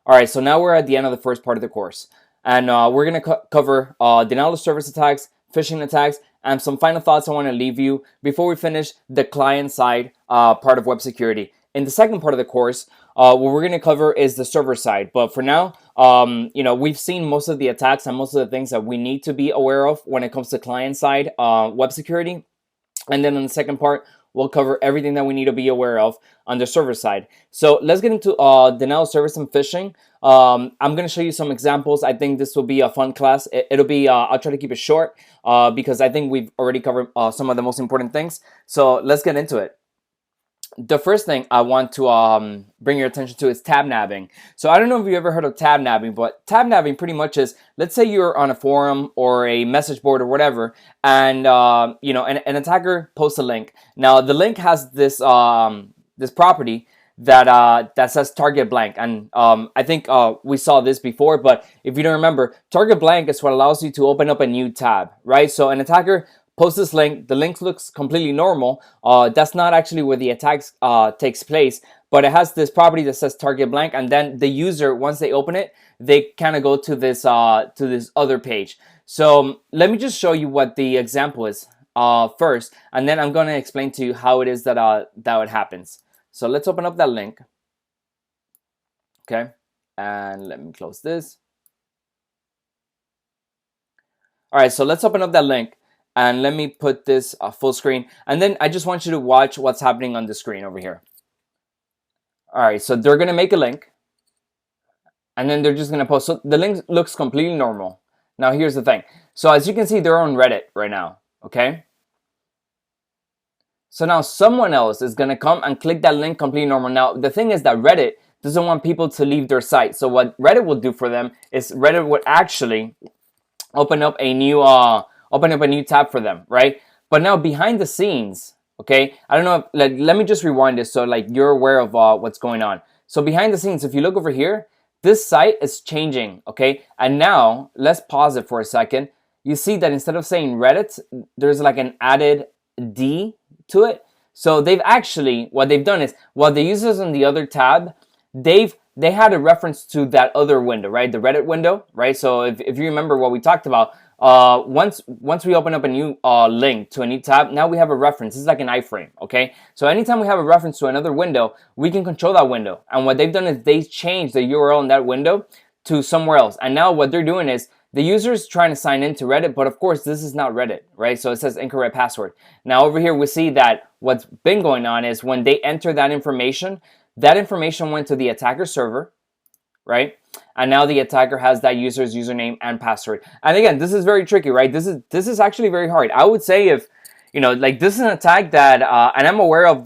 All right, so now we're at the end of the first part of the course, and we're going to cover denial of service attacks, phishing attacks, and some final thoughts I want to leave you before we finish the client side part of web security. In the second part of the course, what we're going to cover is the server side. But for now, we've seen most of the attacks and most of the things that we need to be aware of when it comes to client side web security. And then in the second part, we'll cover everything that we need to be aware of on the server side. So let's get into denial of service and phishing. I'm going to show you some examples. I think this will be a fun class. It'll be, I'll try to keep it short because I think we've already covered some of the most important things. So let's get into it. The first thing I want to bring your attention to is tabnabbing. So I don't know if you ever heard of tabnabbing, but tabnabbing pretty much is, let's say you're on a forum or a message board or whatever, and an attacker posts a link. Now the link has this this property that says target blank, and I think we saw this before, but if you don't remember, target blank is what allows you to open up a new tab, right? So an attacker post this link, the link looks completely normal. That's not actually where the attack takes place, but it has this property that says target blank, and then the user, once they open it, they kind of go to this other page. So let me just show you what the example is first, and then I'm going to explain to you how it is that it happens. So let's open up that link. Okay, and let me close this. All right, so let's open up that link. And let me put this full screen. And then I just want you to watch what's happening on the screen over here. All right, so they're going to make a link. And then they're just going to post. So the link looks completely normal. Now, here's the thing. So as you can see, they're on Reddit right now. Okay? So now someone else is going to come and click that link completely normal. Now, the thing is that Reddit doesn't want people to leave their site. So what Reddit will do for them is Reddit would actually open up a new tab for them, right? But now behind the scenes, okay, I don't know, let me just rewind this so you're aware of what's going on. So behind the scenes, if you look over here, this site is changing, okay? And now let's pause it for a second. You see that instead of saying Reddit, there's like an added D to it. So they've actually, what they've done is, while the users on the other tab, they had a reference to that other window, right? The Reddit window, right? So if you remember what we talked about, once we open up a new link to a new tab, now we have a reference. This is like an iframe, okay? So anytime we have a reference to another window, we can control that window. And what they've done is they changed the URL in that window to somewhere else. And now what they're doing is the user is trying to sign into Reddit, but of course this is not Reddit, right? So it says incorrect password. Now over here we see that what's been going on is when they enter that information went to the attacker server, right? And now the attacker has that user's username and password. And again, this is very tricky, right? This is actually very hard. I would say if, this is an attack that, and I'm aware of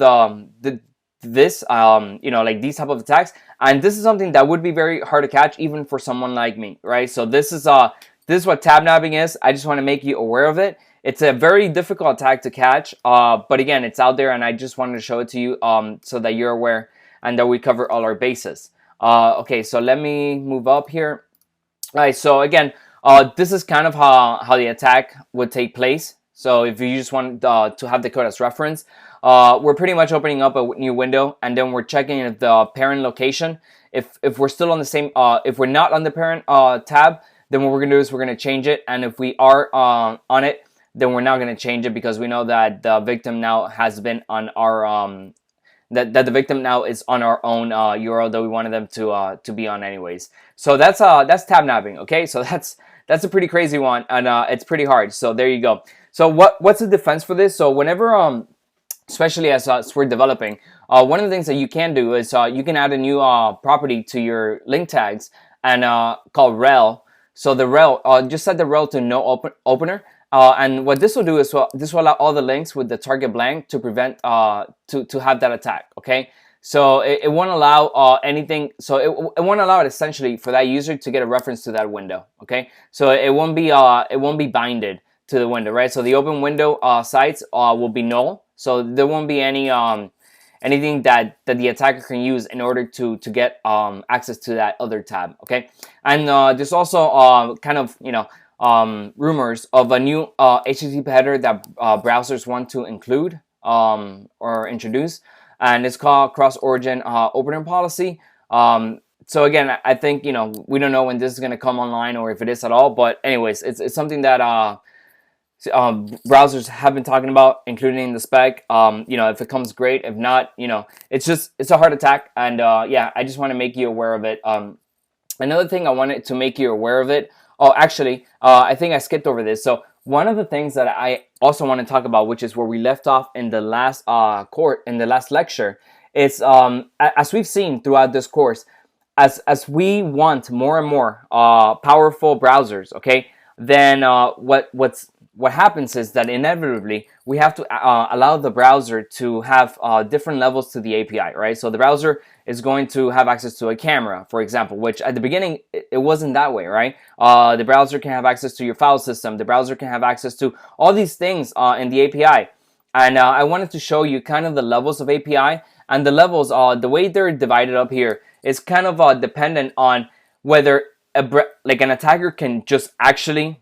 these type of attacks, and this is something that would be very hard to catch even for someone like me, right? So this is what tabnabbing is. I just want to make you aware of it. It's a very difficult attack to catch, but again, it's out there, and I just wanted to show it to you so that you're aware and that we cover all our bases. Okay, so let me move up here. All right, so again, this is kind of how the attack would take place. So if you just want to have the code as reference, we're pretty much opening up a new window, and then we're checking if the parent location, if we're still on the same, if we're not on the parent tab, then what we're gonna do is we're gonna change it, and if we are on it, then we're not gonna change it because we know that the victim now has been on our that the victim now is on our own URL that we wanted them to be on anyways. So that's tabnabbing, okay? So that's a pretty crazy one, and it's pretty hard. So there you go. So what's the defense for this? So whenever especially as we're developing, one of the things that you can do is you can add a new property to your link tags and called rel. So the rel, just set the rel to no opener. And what this will do is this will allow all the links with the target blank to prevent to have that attack. Okay, so it won't allow anything. So it won't allow it essentially for that user to get a reference to that window. Okay, so it won't be binded to the window, right? So the open window sites will be null. So there won't be any anything that the attacker can use in order to get access to that other tab. Okay, and there's also rumors of a new HTTP header that browsers want to include or introduce, and it's called cross-origin opener policy. so again, I think, you know, we don't know when this is going to come online or if it is at all. But anyways, it's something that browsers have been talking about, including in the spec. You know, if it comes, great. If not, you know, it's a hard attack. And yeah, I just want to make you aware of it. Another thing I wanted to make you aware of it. Oh, actually, I think I skipped over this. So one of the things that I also want to talk about, which is where we left off in the last lecture, is as we've seen throughout this course, as we want more and more powerful browsers, okay, then what happens is that inevitably we have to allow the browser to have different levels to the API, right? So the browser is going to have access to a camera, for example, which at the beginning it wasn't that way, right? The browser can have access to your file system. The browser can have access to all these things in the API. And I wanted to show you kind of the levels of API, and the levels, the way they're divided up here is kind of dependent on whether like an attacker can just actually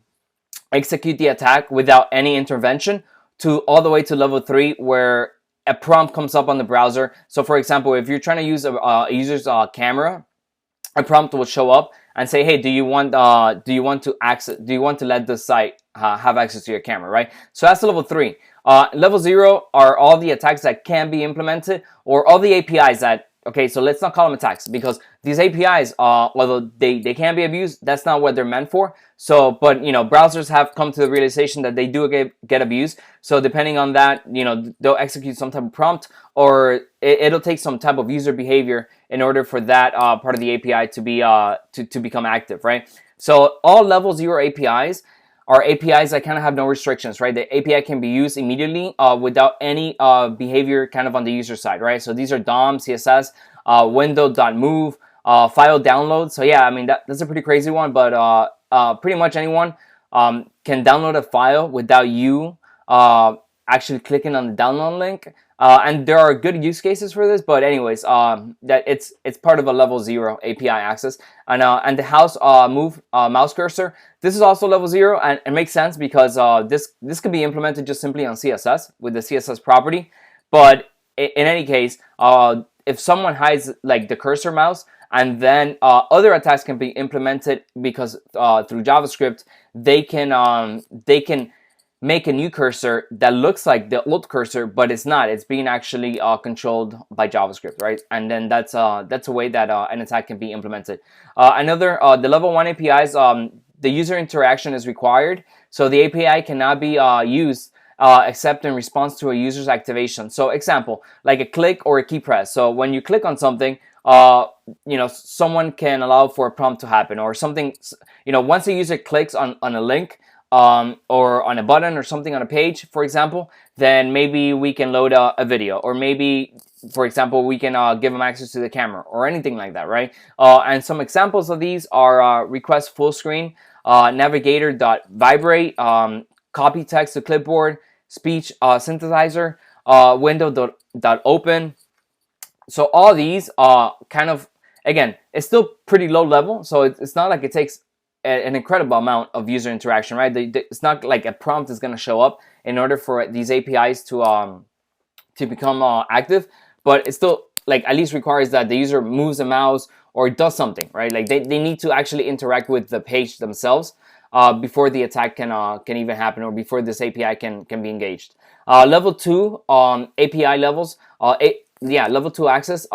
execute the attack without any intervention, to all the way to level 3 where a prompt comes up on the browser. So for example, if you're trying to use a user's camera, a prompt will show up and say, hey, do you want to let the site have access to your camera, right? So that's level 3. Level 0 are all the attacks that can be implemented, or all the APIs that, okay, so let's not call them attacks, because these APIs, although they can be abused, that's not what they're meant for. So, but, you know, browsers have come to the realization that they do get abused. So depending on that, you know, they'll execute some type of prompt, or it'll take some type of user behavior in order for that part of the API to be to become active, right? So all level 0 APIs are APIs that kind of have no restrictions, right? The API can be used immediately without any behavior kind of on the user side, right? So these are DOM, CSS, window.move, file download. So yeah, I mean, that's a pretty crazy one, but pretty much anyone can download a file without you actually clicking on the download link. And there are good use cases for this, but anyways, that it's part of a level 0 API access. And the move mouse cursor, this is also level 0, and it makes sense because this can be implemented just simply on CSS with the CSS property. But in any case, if someone hides like the cursor mouse, and then other attacks can be implemented because through JavaScript they can make a new cursor that looks like the old cursor, but it's not. It's being actually controlled by JavaScript, right? And then that's a way that an attack can be implemented. The level 1 APIs, the user interaction is required, so the API cannot be used except in response to a user's activation. So example, like a click or a key press. So when you click on something, you know, someone can allow for a prompt to happen, or something, you know, once a user clicks on a link, or on a button or something on a page, for example, then maybe we can load a video, or maybe, for example, we can give them access to the camera or anything like that, right? And some examples of these are request full screen, navigator.vibrate, copy text to clipboard, speech synthesizer, window.open. So all these kind of, again, it's still pretty low level, so it's not like it takes an incredible amount of user interaction, right? It's not like a prompt is going to show up in order for these APIs to become active, but it still like at least requires that the user moves the mouse or does something, right? Like they need to actually interact with the page themselves before the attack can even happen, or before this API can be engaged. Level 2 API levels, level 2 access,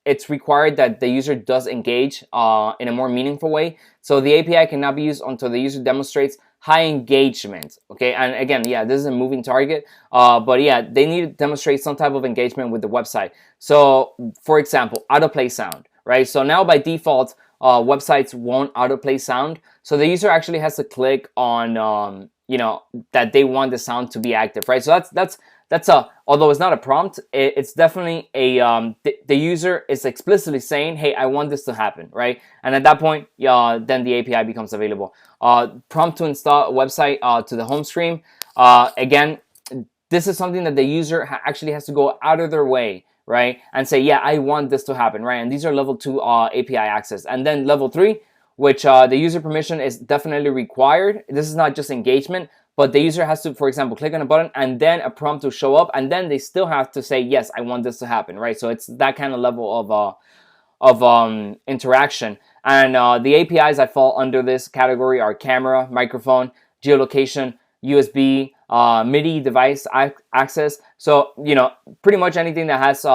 it's required that the user does engage in a more meaningful way. So the API cannot be used until the user demonstrates high engagement. Okay, and again, yeah, this is a moving target, but yeah, they need to demonstrate some type of engagement with the website. So, for example, autoplay sound, right? So now by default, websites won't autoplay sound. So the user actually has to click on, you know, that they want the sound to be active, right? So that's although it's not a prompt, it's definitely a the user is explicitly saying, hey, I want this to happen, right? And at that point, then the API becomes available. Prompt to install a website to the home screen. Again, this is something that the user actually has to go out of their way, right, and say, yeah, I want this to happen, right? And these are level 2 API access. And then level 3, which the user permission is definitely required. This is not just engagement, but the user has to, for example, click on a button and then a prompt will show up, and then they still have to say, yes, I want this to happen, right? So it's that kind of level interaction. And the APIs that fall under this category are camera, microphone, geolocation, USB, MIDI device access. So, you know, pretty much anything that has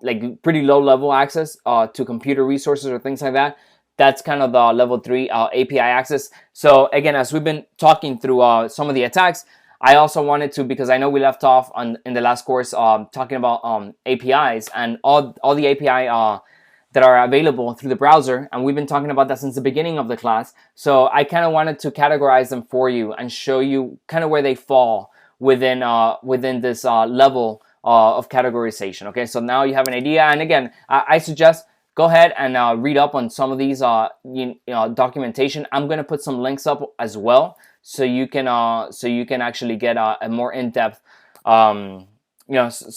like pretty low level access to computer resources or things like that. That's kind of the level 3 API access. So again, as we've been talking through some of the attacks, I also wanted to, because I know we left off in the last course talking about APIs and all the API that are available through the browser, and we've been talking about that since the beginning of the class. So I kind of wanted to categorize them for you and show you kind of where they fall within this level of categorization. Okay, so now you have an idea, and again, I suggest go ahead and read up on some of these documentation. I'm gonna put some links up as well, so you can actually get a more in-depth, some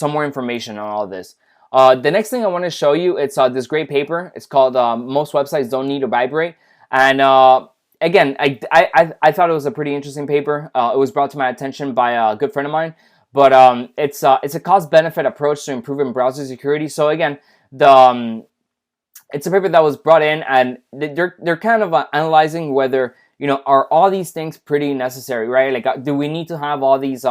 more information on all this. The next thing I want to show you, it's this great paper. It's called "Most Websites Don't Need to Vibrate," and again, I thought it was a pretty interesting paper. It was brought to my attention by a good friend of mine, but it's a cost-benefit approach to improving browser security. So again, it's a paper that was brought in, and they're kind of analyzing whether, you know, are all these things pretty necessary, right? Like, do we need to have all these?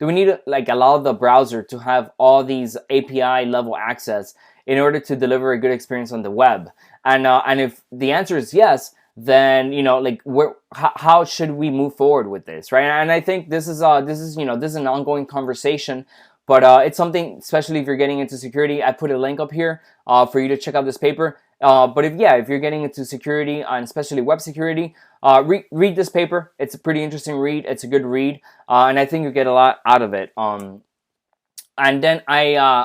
Do we need to like allow the browser to have all these API level access in order to deliver a good experience on the web? And if the answer is yes, then, you know, like how should we move forward with this, right? And I think this is an ongoing conversation. But it's something, especially if you're getting into security. I put a link up here for you to check out this paper. But if you're getting into security, and especially web security, read this paper. It's a pretty interesting read. It's a good read, and I think you get a lot out of it. And then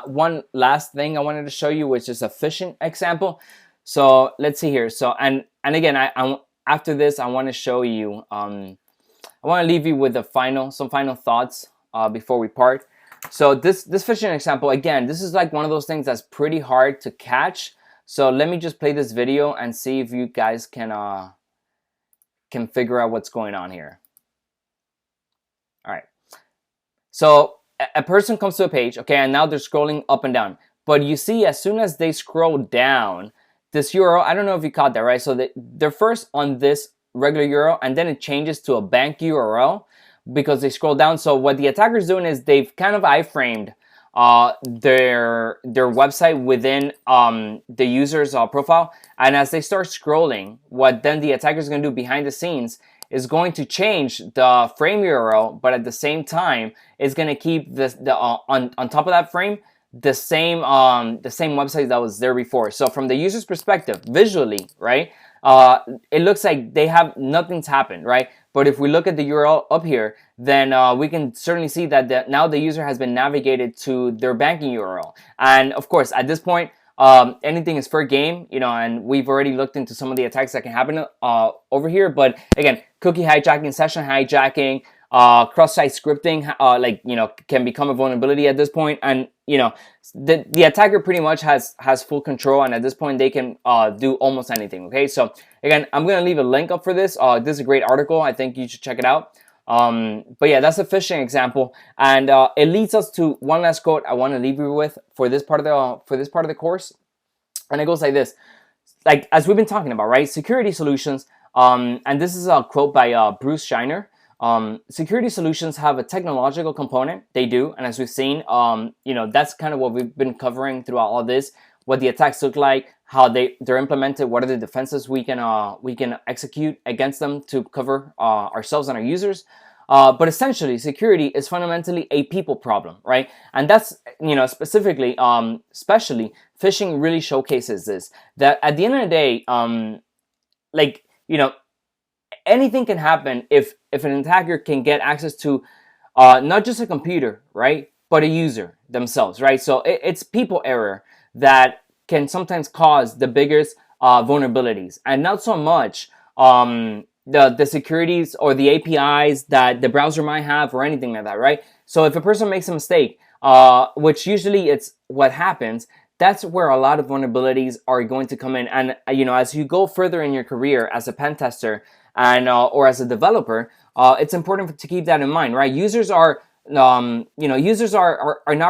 one last thing I wanted to show you, which is a phishing example. So let's see here. So and again, I after this, I want to show you. I want to leave you with some final thoughts before we part. So this phishing example, again, this is like one of those things that's pretty hard to catch. So let me just play this video and see if you guys can figure out what's going on here. All right. So a person comes to a page, okay, and now they're scrolling up and down. But you see, as soon as they scroll down, this URL, I don't know if you caught that, right? So they're first on this regular URL, and then it changes to a bank URL because they scroll down. So what the attacker's doing is they've kind of iframed their website within the user's profile, and as they start scrolling, what then the attacker is going to do behind the scenes is going to change the frame URL, but at the same time is going to keep on top of that frame the same website that was there before. So from the user's perspective, visually, right, it looks like they have nothing's happened, right? But if we look at the URL up here, then we can certainly see that now the user has been navigated to their banking URL. And of course, at this point, anything is fair game, you know, and we've already looked into some of the attacks that can happen over here. But again, cookie hijacking, session hijacking, cross-site scripting, can become a vulnerability at this point. And, you know, the attacker pretty much has full control, and at this point they can do almost anything. Okay, so again, I'm gonna leave a link up for this. This is a great article. I think you should check it out. But yeah, that's a phishing example, and it leads us to one last quote I want to leave you with for this part of the course, and it goes like this: like, as we've been talking about, right? Security solutions. And this is a quote by Bruce Shiner. Security solutions have a technological component. They do, and as we've seen, that's kind of what we've been covering throughout all this. What the attacks look like, how they're implemented, what are the defenses we can execute against them to cover ourselves and our users. But essentially, security is fundamentally a people problem, right? And that's, specifically, especially phishing really showcases this. That at the end of the day, anything can happen if an attacker can get access to not just a computer, right, but a user themselves, right? So it's people error that can sometimes cause the biggest vulnerabilities, and not so much the securities or the APIs that the browser might have or anything like that, right? So if a person makes a mistake, which usually it's what happens, that's where a lot of vulnerabilities are going to come in. And as you go further in your career as a pen tester and or as a developer, it's important to keep that in mind, right? Users are not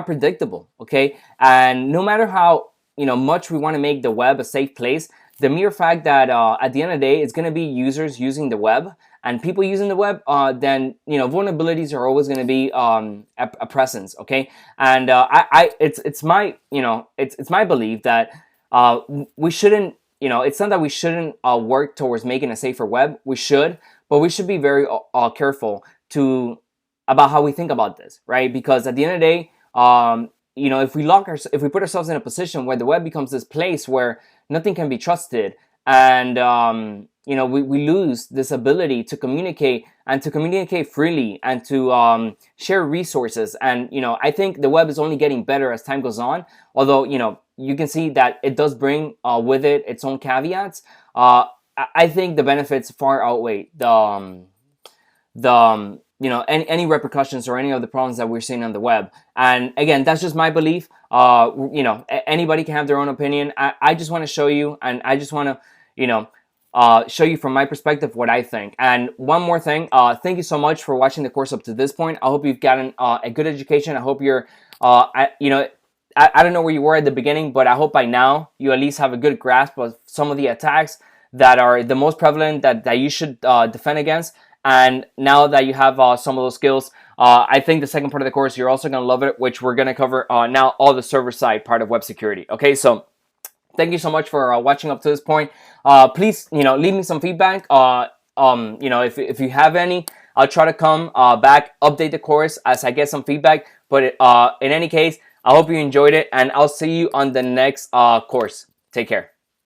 predictable, okay? And no matter how much we want to make the web a safe place, the mere fact that at the end of the day, it's going to be users using the web and people using the web, then vulnerabilities are always going to be a presence. Okay, and it's my it's my belief that we shouldn't. It's not that we shouldn't work towards making a safer web. We should, but we should be very careful about how we think about this, right? Because at the end of the day, if we put ourselves in a position where the web becomes this place where nothing can be trusted, and we lose this ability to communicate and to communicate freely and to share resources. And I think the web is only getting better as time goes on. Although you can see that it does bring with it its own caveats. I think the benefits far outweigh any repercussions or any of the problems that we're seeing on the web. And again, that's just my belief. Anybody can have their own opinion. I just want to show you, and I just want to show you from my perspective what I think. And one more thing, thank you so much for watching the course up to this point. I hope you've gotten a good education. I hope you're I don't know where you were at the beginning, but I hope by now you at least have a good grasp of some of the attacks that are the most prevalent that you should defend against. And now that you have some of those skills, I think the second part of the course, you're also going to love it, which we're going to cover now all the server side part of web security. Okay, so thank you so much for watching up to this point. Please, leave me some feedback. If you have any, I'll try to come back, update the course as I get some feedback. But in any case, I hope you enjoyed it, and I'll see you on the next course. Take care.